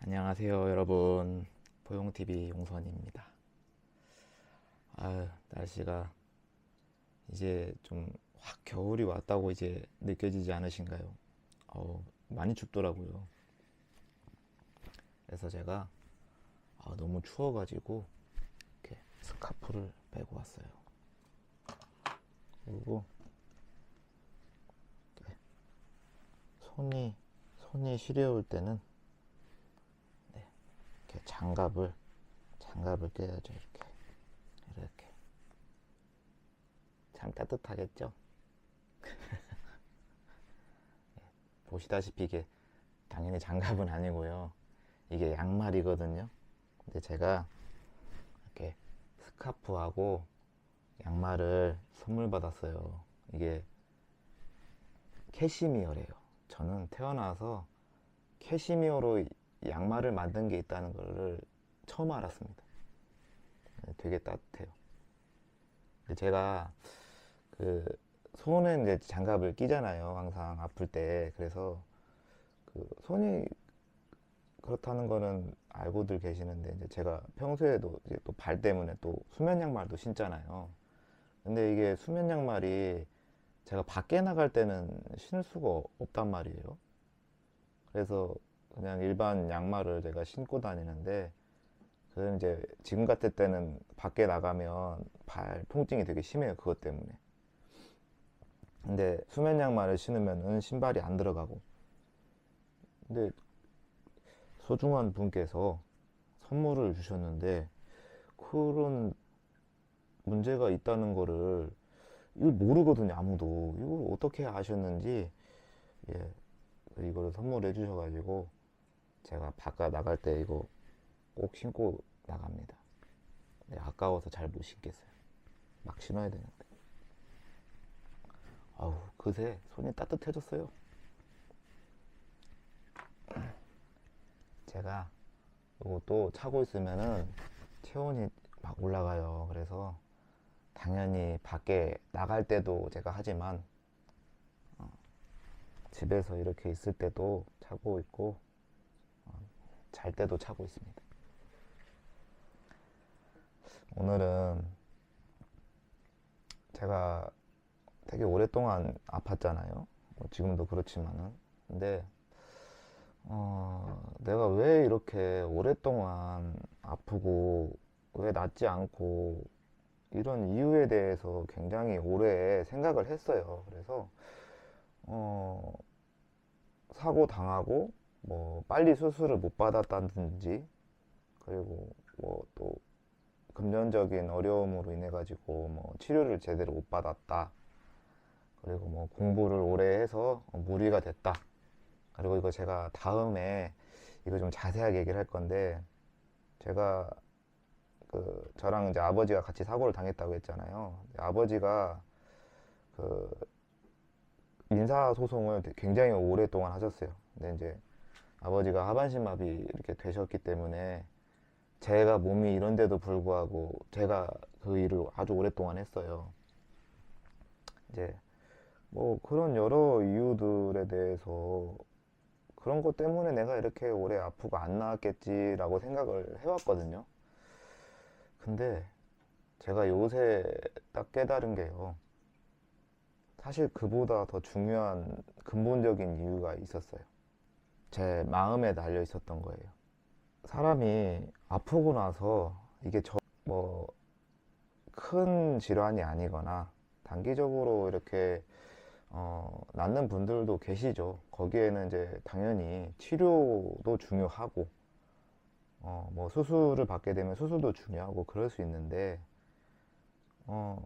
안녕하세요, 여러분. 보용TV 용선입니다. 날씨가 이제 좀 확 겨울이 왔다고 이제 느껴지지 않으신가요? 많이 춥더라고요. 그래서 제가 너무 추워가지고 이렇게 스카프를 빼고 왔어요. 그리고 이렇게 손이 시려울 때는 이렇게 장갑을 껴야죠. 이렇게 참 따뜻하겠죠? 보시다시피 이게 당연히 장갑은 아니고요. 이게 양말이거든요. 근데 제가 이렇게 스카프하고 양말을 선물 받았어요. 이게 캐시미어래요. 저는 태어나서 캐시미어로 양말을 만든 게 있다는 걸 처음 알았습니다. 되게 따뜻해요. 근데 제가 그 손에 이제 장갑을 끼잖아요. 항상 아플 때. 그래서 그 손이 그렇다는 거는 알고들 계시는데 이제 제가 평소에도 이제 또 발 때문에 또 수면 양말도 신잖아요. 근데 이게 수면 양말이 제가 밖에 나갈 때는 신을 수가 없단 말이에요. 그래서 그냥 일반 양말을 제가 신고 다니는데 그 이제 지금 같을 때는 밖에 나가면 발 통증이 되게 심해요. 그것 때문에. 근데 수면 양말을 신으면은 신발이 안 들어가고. 근데 소중한 분께서 선물을 주셨는데 그런 문제가 있다는 거를 이걸 모르거든요. 아무도. 이걸 어떻게 아셨는지 예, 이거를 선물해 주셔가지고 제가 바깥 나갈 때 이거 꼭 신고 나갑니다. 네, 아까워서 잘 못 신겠어요. 막 신어야 되는데. 그새 손이 따뜻해졌어요. 제가 이것도 차고 있으면은 체온이 막 올라가요. 그래서 당연히 밖에 나갈 때도 제가 하지만 집에서 이렇게 있을 때도 차고 있고 잘 때도 차고 있습니다. 오늘은 제가 되게 오랫동안 아팠잖아요. 뭐 지금도 그렇지만은. 근데 내가 왜 이렇게 오랫동안 아프고 왜 낫지 않고 이런 이유에 대해서 굉장히 오래 생각을 했어요. 그래서 어, 사고 당하고 뭐 빨리 수술을 못 받았다든지 그리고 뭐 또 금전적인 어려움으로 인해 가지고 뭐 치료를 제대로 못 받았다. 그리고 뭐 공부를 오래 해서 무리가 됐다. 그리고 이거 제가 다음에 이거 좀 자세하게 얘기를 할 건데 제가 그 저랑 이제 아버지가 같이 사고를 당했다고 했잖아요. 아버지가 그 민사 소송을 굉장히 오랫동안 하셨어요. 근데 이제 아버지가 하반신마비 이렇게 되셨기 때문에 제가 몸이 이런데도 불구하고 제가 그 일을 아주 오랫동안 했어요. 이제 뭐 그런 여러 이유들에 대해서 그런 것 때문에 내가 이렇게 오래 아프고 안 나았겠지라고 생각을 해왔거든요. 근데 제가 요새 딱 깨달은 게요. 사실 그보다 더 중요한 근본적인 이유가 있었어요. 제 마음에 달려 있었던 거예요. 사람이 아프고 나서 이게 뭐 큰 질환이 아니거나 단기적으로 이렇게 낫는 분들도 계시죠. 거기에는 이제 당연히 치료도 중요하고 뭐 수술을 받게 되면 수술도 중요하고 그럴 수 있는데 어,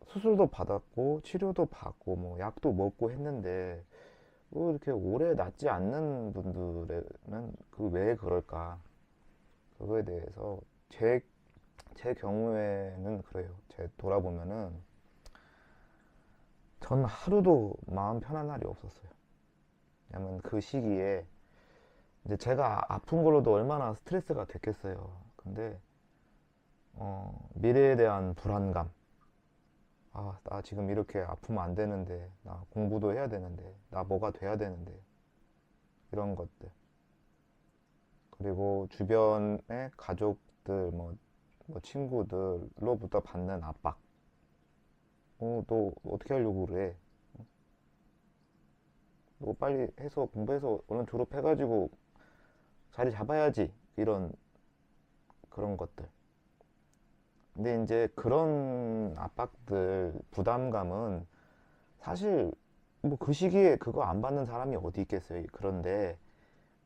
수술도 받았고 치료도 받고 뭐 약도 먹고 했는데 뭐 이렇게 오래 낫지 않는 분들은 그 왜 그럴까? 그거에 대해서 제 경우에는 그래요. 제 돌아보면은 전 하루도 마음 편한 날이 없었어요. 왜냐면 그 시기에 이제 제가 아픈 걸로도 얼마나 스트레스가 됐겠어요. 근데 미래에 대한 불안감. 나 지금 이렇게 아프면 안 되는데, 나 공부도 해야 되는데, 나 뭐가 돼야 되는데, 이런 것들. 그리고 주변의 가족들, 뭐 친구들로부터 받는 압박. 너 어떻게 하려고 그래? 너 빨리 해서 공부해서 얼른 졸업해가지고 자리 잡아야지. 이런 그런 것들. 근데 이제 그런 압박들, 부담감은 사실 뭐 그 시기에 그거 안 받는 사람이 어디 있겠어요. 그런데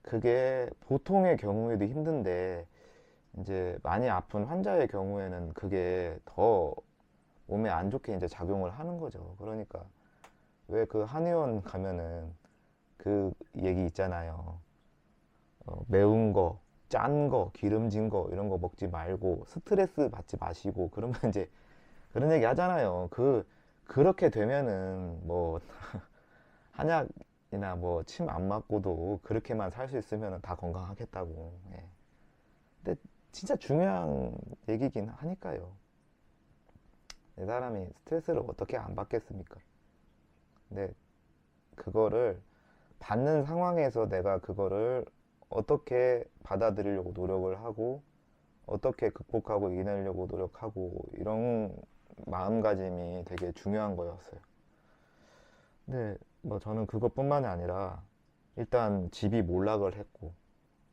그게 보통의 경우에도 힘든데 이제 많이 아픈 환자의 경우에는 그게 더 몸에 안 좋게 이제 작용을 하는 거죠. 그러니까 왜 그 한의원 가면은 그 얘기 있잖아요. 매운 거, 짠 거, 기름진 거 이런 거 먹지 말고 스트레스 받지 마시고 그러면 이제 그런 얘기 하잖아요. 그렇게 되면은 뭐 한약이나 뭐 침 안 맞고도 그렇게만 살 수 있으면 다 건강하겠다고. 예. 근데 진짜 중요한 얘기긴 하니까요. 내 사람이 스트레스를 어떻게 안 받겠습니까? 근데 그거를 받는 상황에서 내가 그거를 어떻게 받아들이려고 노력을 하고 어떻게 극복하고 이겨내려고 노력하고 이런 마음가짐이 되게 중요한 거였어요. 근데 뭐 저는 그것뿐만이 아니라 일단 집이 몰락을 했고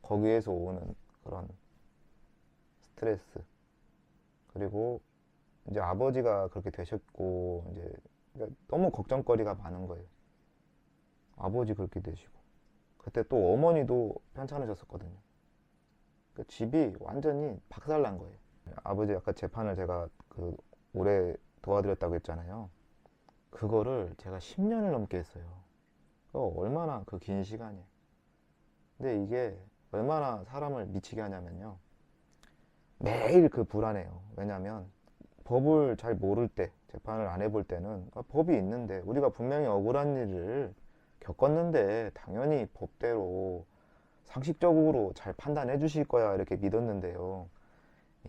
거기에서 오는 그런 스트레스 그리고 이제 아버지가 그렇게 되셨고 이제 그러니까 너무 걱정거리가 많은 거예요. 아버지 그렇게 되시고 그때 또 어머니도 편찮으셨었거든요. 그 집이 완전히 박살난 거예요. 아버지 아까 재판을 제가 그 오래 도와드렸다고 했잖아요. 그거를 제가 10년을 넘게 했어요. 얼마나 그 긴 시간이에요. 근데 이게 얼마나 사람을 미치게 하냐면요. 매일 그 불안해요. 왜냐면 법을 잘 모를 때, 재판을 안 해볼 때는 법이 있는데 우리가 분명히 억울한 일을 겪었는데 당연히 법대로 상식적으로 잘 판단해 주실 거야 이렇게 믿었는데요.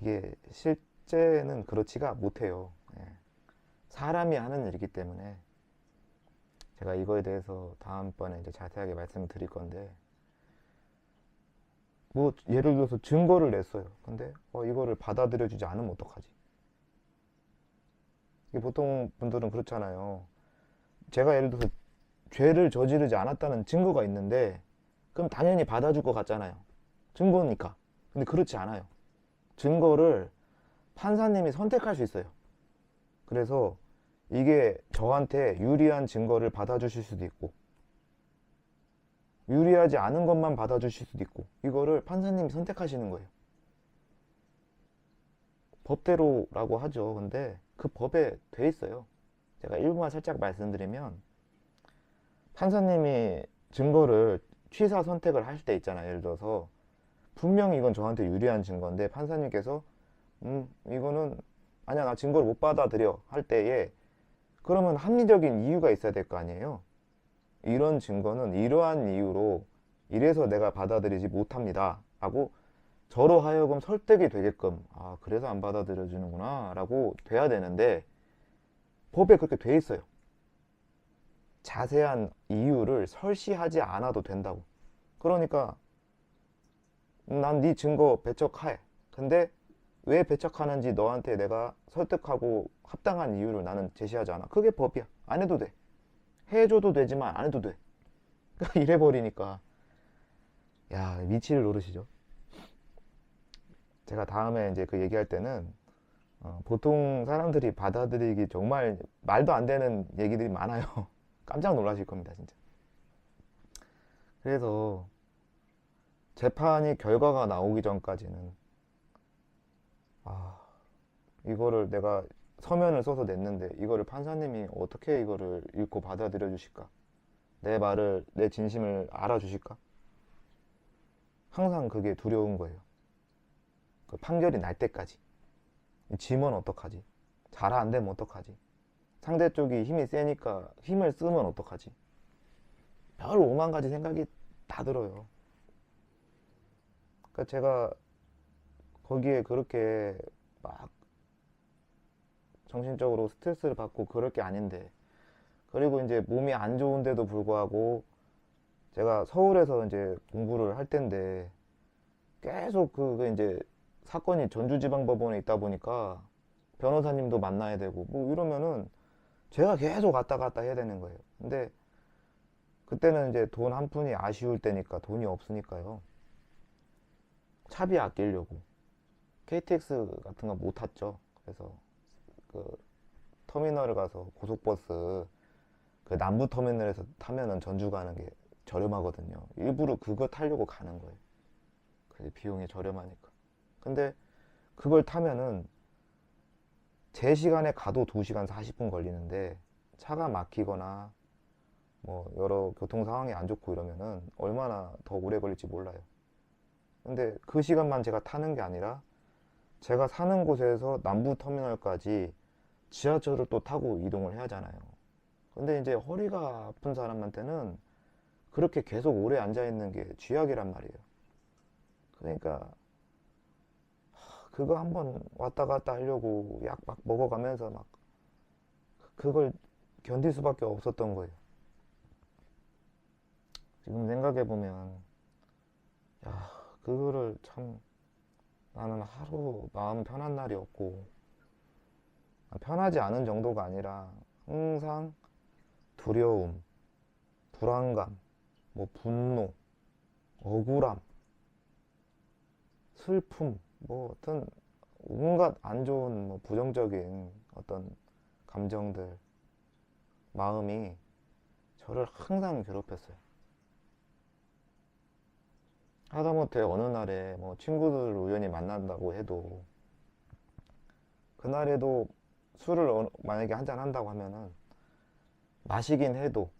이게 실제는 그렇지가 못해요. 예. 사람이 하는 일이기 때문에 제가 이거에 대해서 다음번에 이제 자세하게 말씀을 드릴 건데 뭐 예를 들어서 증거를 냈어요. 근데 이거를 받아들여 주지 않으면 어떡하지? 이게 보통 분들은 그렇잖아요. 제가 예를 들어서 죄를 저지르지 않았다는 증거가 있는데 그럼 당연히 받아줄 것 같잖아요. 증거니까. 근데 그렇지 않아요. 증거를 판사님이 선택할 수 있어요. 그래서 이게 저한테 유리한 증거를 받아주실 수도 있고 유리하지 않은 것만 받아주실 수도 있고 이거를 판사님이 선택하시는 거예요. 법대로라고 하죠. 근데 그 법에 돼 있어요. 제가 일부만 살짝 말씀드리면 판사님이 증거를 취사 선택을 하실 때 있잖아요. 예를 들어서 분명히 이건 저한테 유리한 증거인데 판사님께서 이거는 아니야 나 증거를 못 받아들여 할 때에 그러면 합리적인 이유가 있어야 될 거 아니에요. 이런 증거는 이러한 이유로 이래서 내가 받아들이지 못합니다 하고 저로 하여금 설득이 되게끔 그래서 안 받아들여 주는구나 라고 돼야 되는데 법에 그렇게 돼 있어요. 자세한 이유를 설시하지 않아도 된다고. 그러니까 난 네 증거 배척해. 근데 왜 배척하는지 너한테 내가 설득하고 합당한 이유를 나는 제시하지 않아. 그게 법이야. 안 해도 돼. 해줘도 되지만 안 해도 돼. 그러니까 이래 버리니까 야 미치를 노르시죠. 제가 다음에 이제 그 얘기할 때는 보통 사람들이 받아들이기 정말 말도 안 되는 얘기들이 많아요. 깜짝 놀라실 겁니다, 진짜. 그래서 재판이 결과가 나오기 전까지는 아, 이거를 내가 서면을 써서 냈는데 이거를 판사님이 어떻게 이거를 읽고 받아들여 주실까? 내 말을, 내 진심을 알아주실까? 항상 그게 두려운 거예요. 그 판결이 날 때까지. 지면 어떡하지? 잘 안 되면 어떡하지? 상대 쪽이 힘이 세니까 힘을 쓰면 어떡하지? 별 오만 가지 생각이 다 들어요. 그러니까 제가 거기에 그렇게 막 정신적으로 스트레스를 받고 그럴 게 아닌데 그리고 이제 몸이 안 좋은데도 불구하고 제가 서울에서 이제 공부를 할 텐데 계속 그 이제 사건이 전주지방법원에 있다 보니까 변호사님도 만나야 되고 뭐 이러면은 제가 계속 왔다 갔다 해야 되는 거예요. 근데 그때는 이제 돈 한 푼이 아쉬울 때니까 돈이 없으니까요. 차비 아끼려고 KTX 같은 거 못 탔죠. 그래서 그 터미널을 가서 고속버스 그 남부 터미널에서 타면은 전주 가는 게 저렴하거든요. 일부러 그거 타려고 가는 거예요. 그래서 비용이 저렴하니까. 근데 그걸 타면은 제 시간에 가도 2시간 40분 걸리는데 차가 막히거나 뭐 여러 교통 상황이 안 좋고 이러면은 얼마나 더 오래 걸릴지 몰라요. 근데 그 시간만 제가 타는 게 아니라 제가 사는 곳에서 남부 터미널까지 지하철을 또 타고 이동을 해야 하잖아요. 근데 이제 허리가 아픈 사람한테는 그렇게 계속 오래 앉아 있는 게 쥐약이란 말이에요. 그러니까 그거 한번 왔다 갔다 하려고 약 막 먹어가면서 막 그걸 견딜 수밖에 없었던 거예요. 지금 생각해보면 야 그거를 참 나는 하루 마음 편한 날이 없고 편하지 않은 정도가 아니라 항상 두려움, 불안감, 뭐 분노, 억울함, 슬픔, 뭐 어떤 온갖 안 좋은 뭐 부정적인 어떤 감정들, 마음이 저를 항상 괴롭혔어요. 하다못해 어느 날에 뭐 친구들 우연히 만난다고 해도 그날에도 술을 만약에 한잔 한다고 하면은 마시긴 해도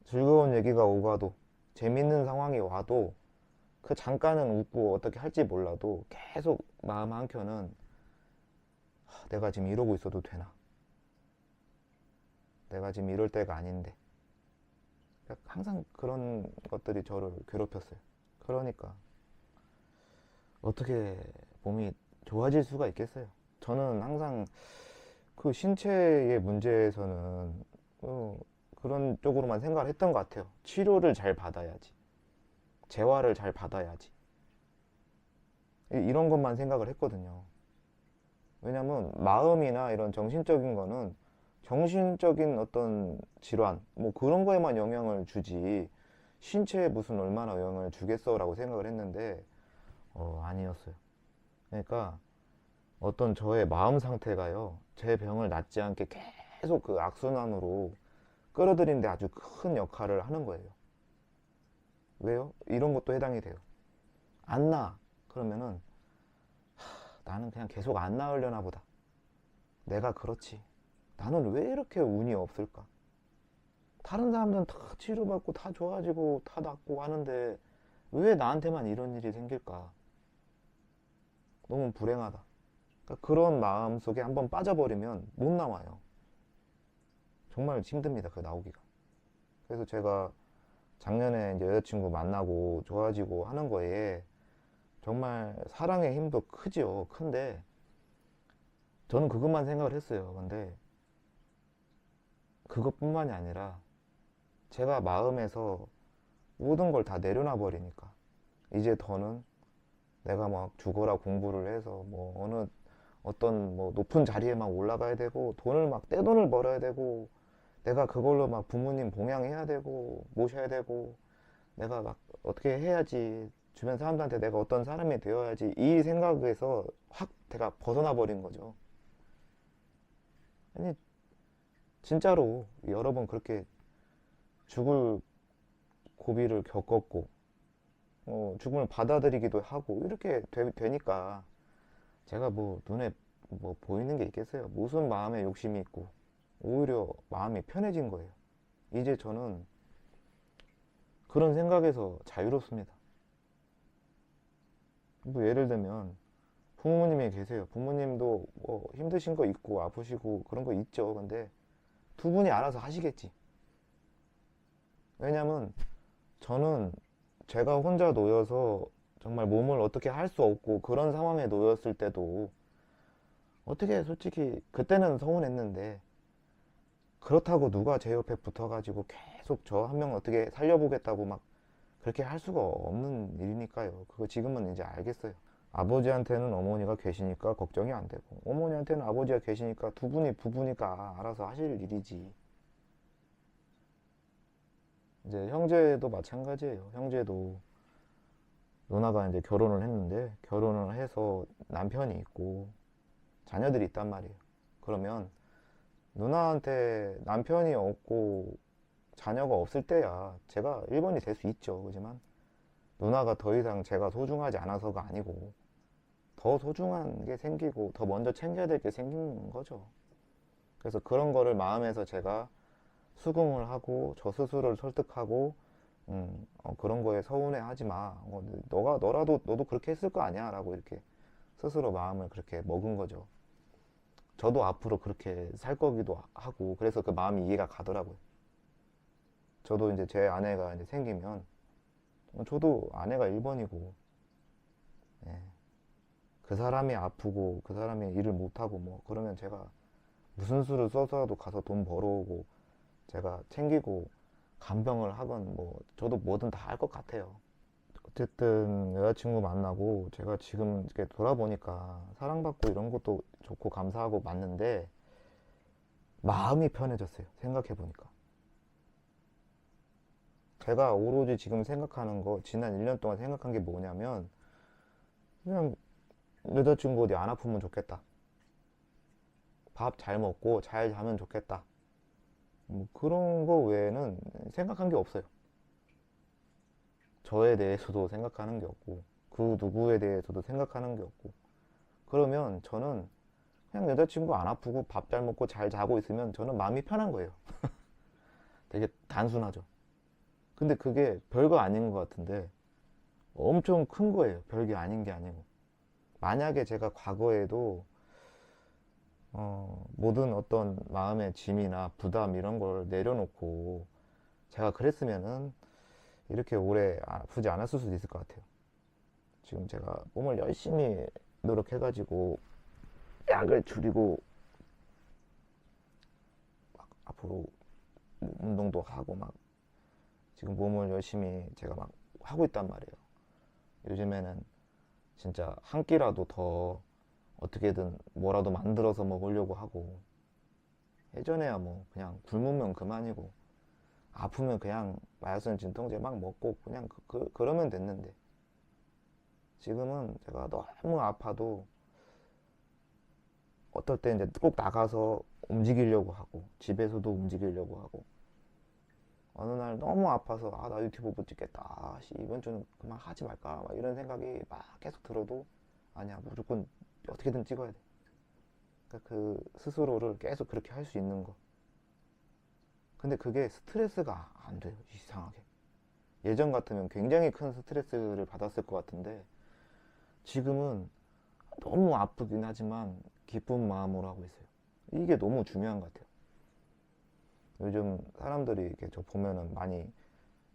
즐거운 얘기가 오가도 재밌는 상황이 와도 그 잠깐은 웃고 어떻게 할지 몰라도 계속 마음 한켠은 내가 지금 이러고 있어도 되나? 내가 지금 이럴 때가 아닌데. 항상 그런 것들이 저를 괴롭혔어요. 그러니까 어떻게 몸이 좋아질 수가 있겠어요? 저는 항상 그 신체의 문제에서는 그런 쪽으로만 생각을 했던 것 같아요. 치료를 잘 받아야지. 재활을 잘 받아야지. 이런 것만 생각을 했거든요. 왜냐면 마음이나 이런 정신적인 거는 정신적인 어떤 질환, 뭐 그런 거에만 영향을 주지 신체에 무슨 얼마나 영향을 주겠어라고 생각을 했는데 아니었어요. 그러니까 어떤 저의 마음 상태가요, 제 병을 낫지 않게 계속 그 악순환으로 끌어들이는데 아주 큰 역할을 하는 거예요. 왜요? 이런 것도 해당이 돼요. 안 나. 그러면은 나는 그냥 계속 안 나으려나 보다. 내가 그렇지. 나는 왜 이렇게 운이 없을까? 다른 사람들은 다 치료받고 다 좋아지고 다 낫고 하는데 왜 나한테만 이런 일이 생길까? 너무 불행하다. 그러니까 그런 마음 속에 한번 빠져버리면 못 나와요. 정말 힘듭니다. 그 나오기가. 그래서 제가 작년에 이제 여자친구 만나고 좋아지고 하는 거에 정말 사랑의 힘도 크지요. 큰데 저는 그것만 생각을 했어요. 근데 그것뿐만이 아니라 제가 마음에서 모든 걸 다 내려놔 버리니까 이제 더는 내가 막 죽어라 공부를 해서 뭐 어느 어떤 뭐 높은 자리에 막 올라가야 되고 돈을 막 떼돈을 벌어야 되고 내가 그걸로 막 부모님 봉양해야 되고 모셔야 되고 내가 막 어떻게 해야지 주변 사람들한테 내가 어떤 사람이 되어야지 이 생각에서 확 제가 벗어나 버린 거죠. 아니 진짜로 여러 번 그렇게 죽을 고비를 겪었고 죽음을 받아들이기도 하고 이렇게 되니까 제가 뭐 눈에 뭐 보이는 게 있겠어요. 무슨 마음에 욕심이 있고 오히려 마음이 편해진 거예요. 이제 저는 그런 생각에서 자유롭습니다. 뭐 예를 들면 부모님이 계세요. 부모님도 뭐 힘드신 거 있고 아프시고 그런 거 있죠. 근데 두 분이 알아서 하시겠지. 왜냐면 저는 제가 혼자 놓여서 정말 몸을 어떻게 할 수 없고 그런 상황에 놓였을 때도 어떻게 솔직히 그때는 서운했는데 그렇다고 누가 제 옆에 붙어가지고 계속 저 한 명 어떻게 살려보겠다고 막 그렇게 할 수가 없는 일이니까요. 그거 지금은 이제 알겠어요. 아버지한테는 어머니가 계시니까 걱정이 안 되고, 어머니한테는 아버지가 계시니까 두 분이 부부니까 알아서 하실 일이지. 이제 형제도 마찬가지예요. 형제도 누나가 이제 결혼을 했는데, 결혼을 해서 남편이 있고 자녀들이 있단 말이에요. 그러면 누나한테 남편이 없고 자녀가 없을 때야 제가 1번이 될 수 있죠. 그지만 누나가 더 이상 제가 소중하지 않아서가 아니고 더 소중한 게 생기고 더 먼저 챙겨야 될 게 생기는 거죠. 그래서 그런 거를 마음에서 제가 수긍을 하고 저 스스로를 설득하고 그런 거에 서운해하지 마. 너라도 너도 그렇게 했을 거 아니야 라고 이렇게 스스로 마음을 그렇게 먹은 거죠. 저도 앞으로 그렇게 살 거기도 하고 그래서 그 마음이 이해가 가더라고요. 저도 이제 제 아내가 이제 생기면 저도 아내가 1번이고 그 사람이 아프고 그 사람이 일을 못하고 뭐 그러면 제가 무슨 수를 써서라도 가서 돈 벌어오고 제가 챙기고 간병을 하건 뭐 저도 뭐든 다 할 것 같아요. 어쨌든 여자친구 만나고 제가 지금 이렇게 돌아보니까 사랑받고 이런 것도 좋고 감사하고 맞는데 마음이 편해졌어요. 생각해보니까. 제가 오로지 지금 생각하는 거 지난 1년 동안 생각한 게 뭐냐면 그냥 여자친구 어디 안 아프면 좋겠다. 밥 잘 먹고 잘 자면 좋겠다. 뭐 그런 거 외에는 생각한 게 없어요. 저에 대해서도 생각하는 게 없고 그 누구에 대해서도 생각하는 게 없고 그러면 저는 그냥 여자친구 안 아프고 밥 잘 먹고 잘 자고 있으면 저는 마음이 편한 거예요. 되게 단순하죠. 근데 그게 별거 아닌 것 같은데 엄청 큰 거예요. 별게 아닌 게 아니고. 만약에 제가 과거에도 모든 어떤 마음의 짐이나 부담 이런 걸 내려놓고 제가 그랬으면은 이렇게 오래 아프지 않았을 수도 있을 것 같아요. 지금 제가 몸을 열심히 노력해가지고 약을 줄이고 막 앞으로 운동도 하고 막 지금 몸을 열심히 제가 막 하고 있단 말이에요. 요즘에는 진짜 한 끼라도 더 어떻게든 뭐라도 만들어서 먹으려고 하고 예전에야 뭐 그냥 굶으면 그만이고 아프면 그냥 마약성 진통제 막 먹고 그냥 그러면 됐는데 지금은 제가 너무 아파도 어떨 때 이제 꼭 나가서 움직이려고 하고 집에서도 움직이려고 하고 어느 날 너무 아파서 아 나 유튜브 못 찍겠다 이번 주는 그만 하지 말까 막 이런 생각이 막 계속 들어도 아니야 무조건 어떻게든 찍어야 돼. 그러니까 그 스스로를 계속 그렇게 할 수 있는 거. 근데 그게 스트레스가 안 돼요. 이상하게. 예전 같으면 굉장히 큰 스트레스를 받았을 것 같은데 지금은 너무 아프긴 하지만 기쁜 마음으로 하고 있어요. 이게 너무 중요한 것 같아요. 요즘 사람들이 이렇게 저 보면은 많이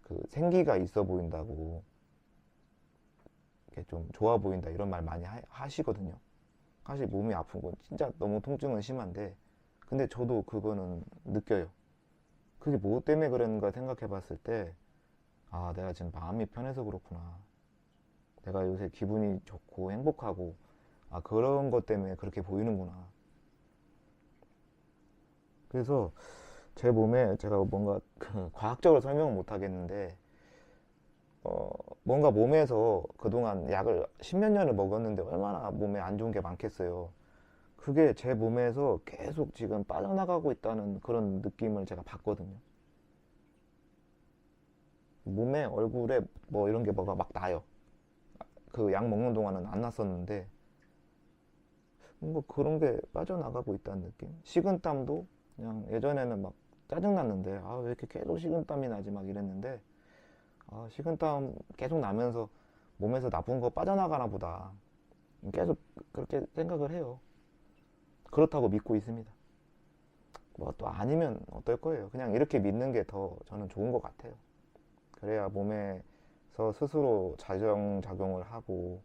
그 생기가 있어 보인다고 이렇게 좀 좋아 보인다 이런 말 많이 하시거든요. 사실 몸이 아픈 건 진짜 너무 통증은 심한데 근데 저도 그거는 느껴요. 그게 뭐 때문에 그런가 생각해 봤을 때 아, 내가 지금 마음이 편해서 그렇구나. 내가 요새 기분이 좋고 행복하고 아, 그런 것 때문에 그렇게 보이는구나. 그래서 제 몸에 제가 뭔가 그 과학적으로 설명은 못 하겠는데 뭔가 몸에서 그동안 약을 십몇 년을 먹었는데 얼마나 몸에 안 좋은 게 많겠어요. 그게 제 몸에서 계속 지금 빠져나가고 있다는 그런 느낌을 제가 받거든요. 몸에 얼굴에 뭐 이런 게 뭐가 막 나요. 그 약 먹는 동안은 안 났었는데 뭐 그런 게 빠져나가고 있다는 느낌. 식은땀도 그냥 예전에는 막 짜증났는데 아 왜 이렇게 계속 식은땀이 나지 막 이랬는데 아 식은땀 계속 나면서 몸에서 나쁜 거 빠져나가나 보다. 계속 그렇게 생각을 해요. 그렇다고 믿고 있습니다. 뭐 또 아니면 어떨 거예요. 그냥 이렇게 믿는 게 더 저는 좋은 것 같아요. 그래야 몸에서 스스로 자정작용을 하고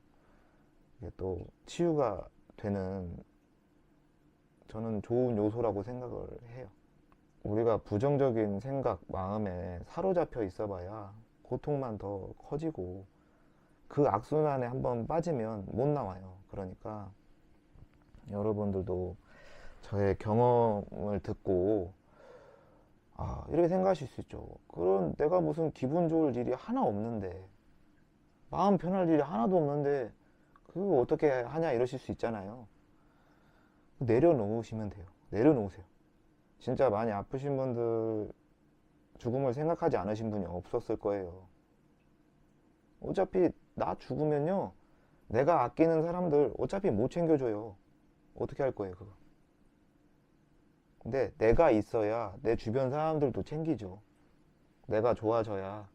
이게 또 치유가 되는 저는 좋은 요소라고 생각을 해요. 우리가 부정적인 생각, 마음에 사로잡혀 있어 봐야 고통만 더 커지고 그 악순환에 한번 빠지면 못 나와요. 그러니까 여러분들도 저의 경험을 듣고 이렇게 생각하실 수 있죠. 그런 내가 무슨 기분 좋을 일이 하나 없는데, 마음 편할 일이 하나도 없는데 그거 어떻게 하냐 이러실 수 있잖아요. 내려놓으시면 돼요. 내려놓으세요. 진짜 많이 아프신 분들 죽음을 생각하지 않으신 분이 없었을 거예요. 어차피 나 죽으면요, 내가 아끼는 사람들 어차피 못 챙겨줘요. 어떻게 할 거예요, 그거? 근데 내가 있어야 내 주변 사람들도 챙기죠. 내가 좋아져야,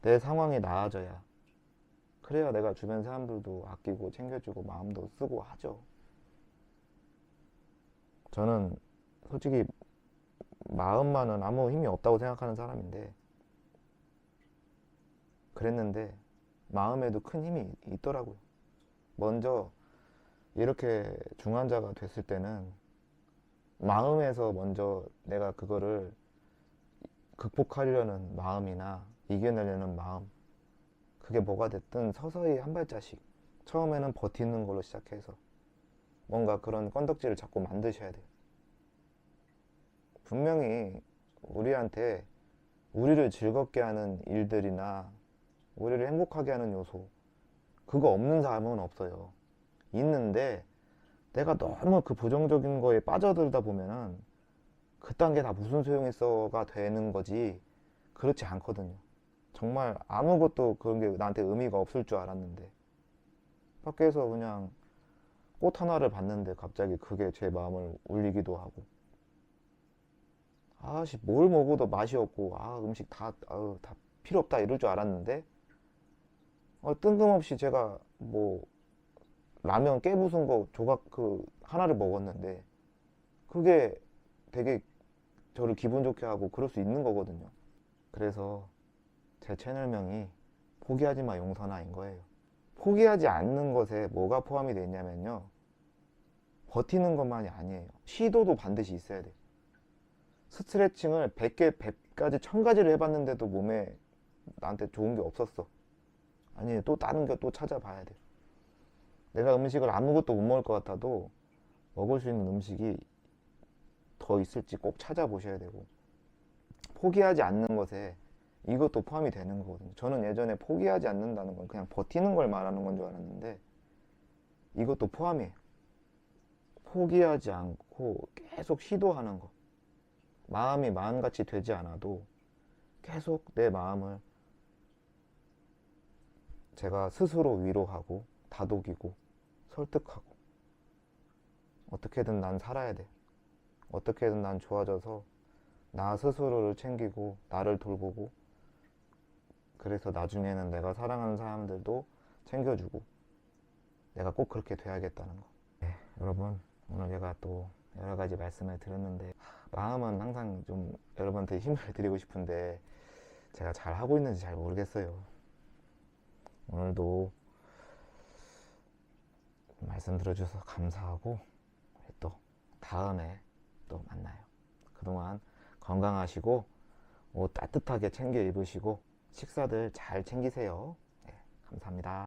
내 상황이 나아져야, 그래야 내가 주변 사람들도 아끼고 챙겨주고 마음도 쓰고 하죠. 저는 솔직히 마음만은 아무 힘이 없다고 생각하는 사람인데, 그랬는데 마음에도 큰 힘이 있더라고요. 먼저 이렇게 중환자가 됐을 때는 마음에서 먼저 내가 그거를 극복하려는 마음이나 이겨내려는 마음, 그게 뭐가 됐든 서서히 한 발자씩, 처음에는 버티는 걸로 시작해서 뭔가 그런 건덕지를 자꾸 만드셔야 돼요. 분명히 우리한테 우리를 즐겁게 하는 일들이나 우리를 행복하게 하는 요소, 그거 없는 사람은 없어요. 있는데 내가 너무 그 부정적인 거에 빠져들다 보면은 그딴 게 다 무슨 소용 있어가 되는 거지, 그렇지 않거든요. 정말 아무것도 그런 게 나한테 의미가 없을 줄 알았는데, 밖에서 그냥 꽃 하나를 봤는데 갑자기 그게 제 마음을 울리기도 하고, 아씨 뭘 먹어도 맛이 없고 음식 다 필요 없다 이럴 줄 알았는데, 뜬금없이 제가 뭐 라면 깨 부순 거 조각 그 하나를 먹었는데 그게 되게 저를 기분 좋게 하고 그럴 수 있는 거거든요. 그래서 제 채널명이 포기하지 마 용선아인 거예요. 포기하지 않는 것에 뭐가 포함이 되어 있냐면요, 버티는 것만이 아니에요. 시도도 반드시 있어야 돼요. 스트레칭을 100개, 100가지, 1000가지를 해봤는데도 몸에 나한테 좋은 게 없었어. 아니, 또 다른 게 또 찾아봐야 돼. 내가 음식을 아무것도 못 먹을 것 같아도 먹을 수 있는 음식이 더 있을지 꼭 찾아보셔야 되고, 포기하지 않는 것에 이것도 포함이 되는 거거든요. 저는 예전에 포기하지 않는다는 건 그냥 버티는 걸 말하는 건 줄 알았는데 이것도 포함이에요. 포기하지 않고 계속 시도하는 거. 마음이 마음같이 되지 않아도 계속 내 마음을 제가 스스로 위로하고 다독이고 설득하고, 어떻게든 난 살아야 돼. 어떻게든 난 좋아져서 나 스스로를 챙기고 나를 돌보고, 그래서 나중에는 내가 사랑하는 사람들도 챙겨주고 내가 꼭 그렇게 돼야겠다는 거. 네, 여러분 오늘 제가 또 여러 가지 말씀을 드렸는데 마음은 항상 좀 여러분한테 힘을 드리고 싶은데 제가 잘 하고 있는지 잘 모르겠어요. 오늘도 말씀 들어주셔서 감사하고 또 다음에 또 만나요. 그동안 건강하시고 옷 따뜻하게 챙겨 입으시고 식사들 잘 챙기세요. 네, 감사합니다.